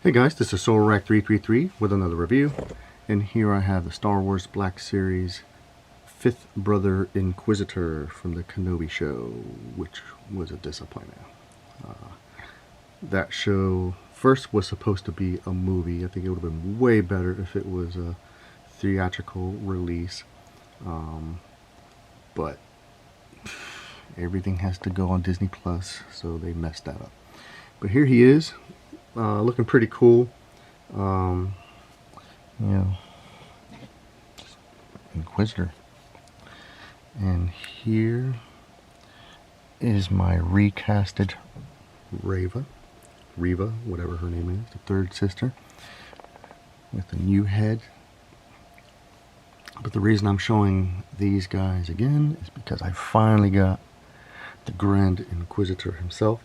Hey guys, this is SolarRack333 with another review, and here I have the Star Wars Black Series 5th Brother Inquisitor from the Kenobi show, which was a disappointment. That show first was supposed to be a movie. I think it would have been way better if it was a theatrical release, but everything has to go on Disney Plus, so they messed that up. But here he is, looking pretty cool. You know, Inquisitor. And here is my recasted Reva, whatever her name is, the third sister, with a new head. But the reason I'm showing these guys again is because I finally got the Grand Inquisitor himself.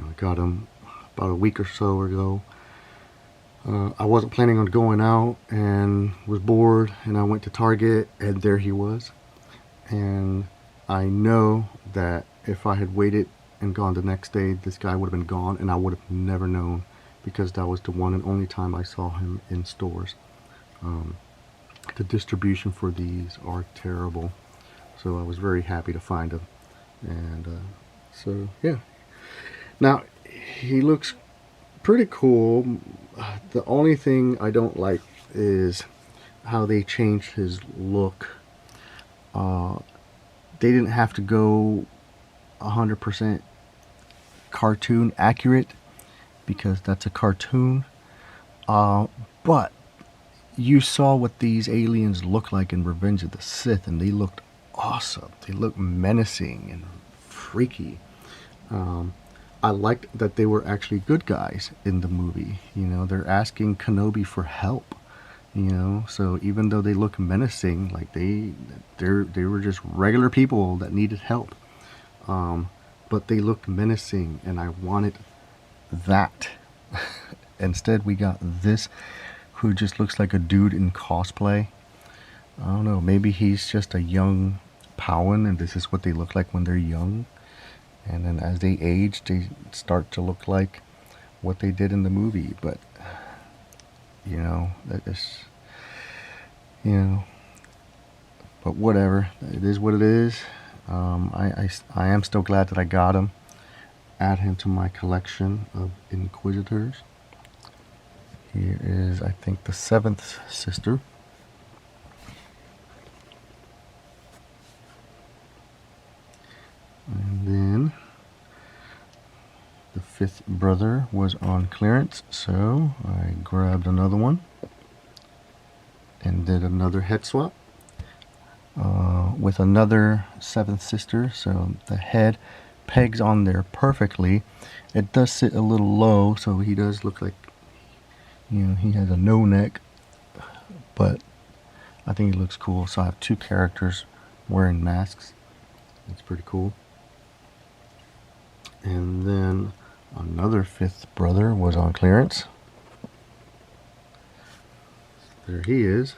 I got him about a week or so ago. I wasn't planning on going out and was bored, and I went to Target, and there he was. And I know that if I had waited and gone the next day, this guy would have been gone, and I would have never known, because that was the one and only time I saw him in stores. The distribution for these are terrible, so I was very happy to find him. And so yeah, now he looks pretty cool. The only thing I don't like is how they changed his look. They didn't have to go 100% cartoon accurate, because that's a cartoon. But you saw what these aliens look like in Revenge of the Sith, and they looked awesome. They looked menacing and freaky. I liked that they were actually good guys in the movie. You know, they're asking Kenobi for help. You know, so even though they look menacing, like they were just regular people that needed help. But they looked menacing, and I wanted that. Instead, we got this, who just looks like a dude in cosplay. I don't know, maybe he's just a young Powan, and this is what they look like when they're young. And then as they age, they start to look like what they did in the movie. But, you know, that is, you know, but whatever. It is what it is. I am still glad that I got him. Add him to my collection of Inquisitors. Here is, I think, the 7th sister. And then the 5th brother was on clearance, so I grabbed another one and did another head swap with another 7th sister. So the head pegs on there perfectly. It does sit a little low, so he does look like, you know, he has a no neck, but I think he looks cool. So I have two characters wearing masks. It's pretty cool. And then another 5th brother was on clearance. There he is.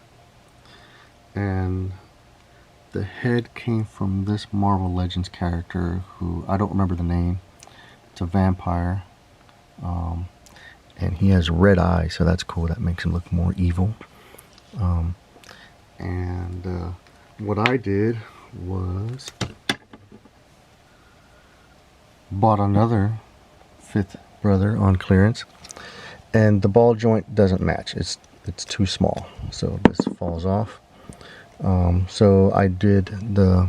And the head came from this Marvel Legends character who I don't remember the name. It's a vampire. And he has red eyes, so that's cool. That makes him look more evil. What I did was bought another 5th brother on clearance, and the ball joint doesn't match. It's too small, so this falls off. So I did the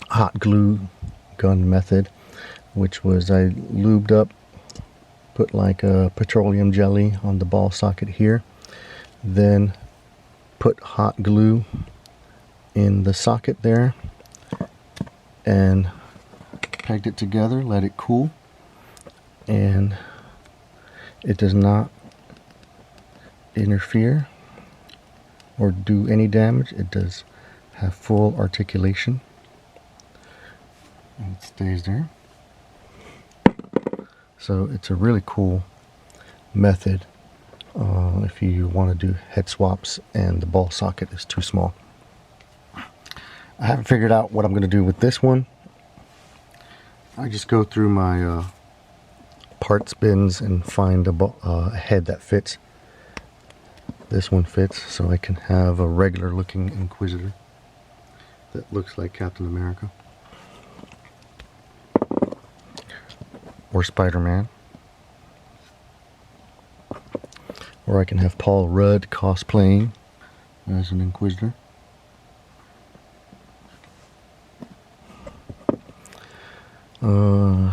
hot glue gun method, which was I lubed up, put like a petroleum jelly on the ball socket here, then put hot glue in the socket there, and pegged it together, let it cool, and it does not interfere or do any damage. It does have full articulation, and it stays there. So it's a really cool method if you want to do head swaps and the ball socket is too small. I haven't figured out what I'm going to do with this one. I just go through my parts bins and find a head that fits. This one fits, so I can have a regular looking Inquisitor that looks like Captain America or Spider-Man. Or I can have Paul Rudd cosplaying as an Inquisitor. I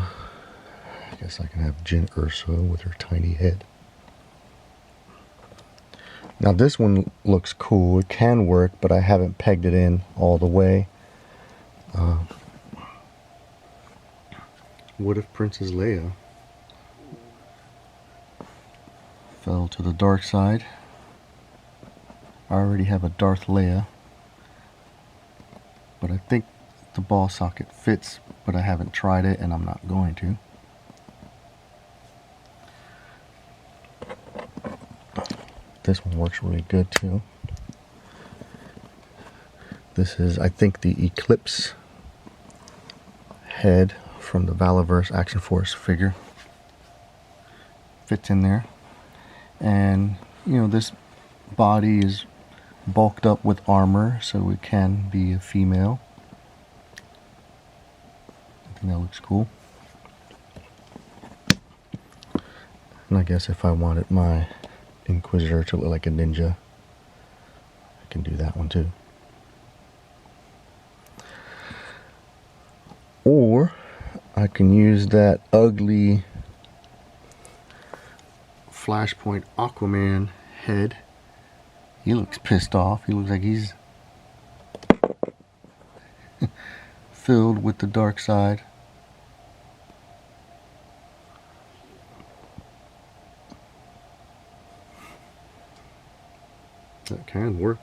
guess I can have Jyn Erso with her tiny head. Now this one looks cool. It can work, but I haven't pegged it in all the way. What if Princess Leia fell to the dark side? I already have a Darth Leia, but I think the ball socket fits, but I haven't tried it and I'm not going to. This one works really good too. This is, I think, the Eclipse head from the Valaverse Action Force figure. Fits in there. And, you know, this body is bulked up with armor, so it can be a female. I think that looks cool. And I guess if I wanted my Inquisitor to look like a ninja, I can do that one too. Or I can use that ugly Flashpoint Aquaman head. He looks pissed off. He looks like he's filled with the dark side. That can work.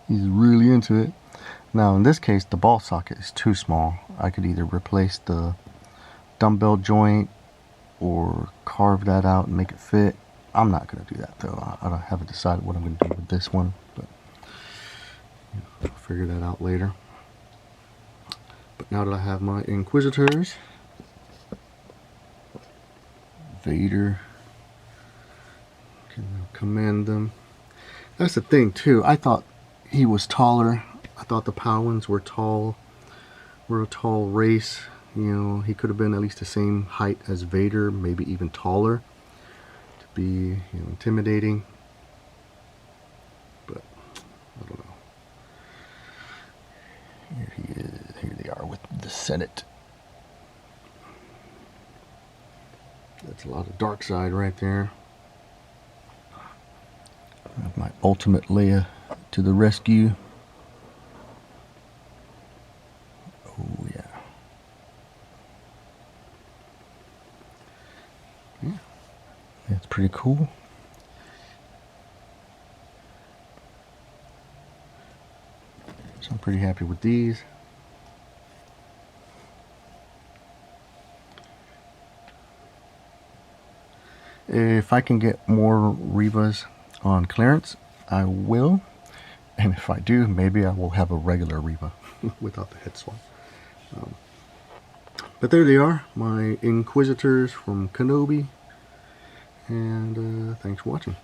He's really into it. Now in this case, the ball socket is too small. I could either replace the dumbbell joint or carve that out and make it fit. I'm not going to do that though. I haven't decided what I'm going to do with this one, but I'll figure that out later. But now that I have my Inquisitors, Vader, can command them. That's the thing too. I thought he was taller. I thought the Powans were tall. We're a tall race. You know, he could have been at least the same height as Vader, maybe even taller, to be, you know, intimidating. But I don't know. Here he is. Here they are with the Senate. That's a lot of dark side right there. My ultimate Leia to the rescue. Oh yeah. Yeah. That's pretty cool. So I'm pretty happy with these. If I can get more Revas on clearance, I will. And if I do, maybe I will have a regular Reva without the head swap. But there they are, my Inquisitors from Kenobi. And thanks for watching.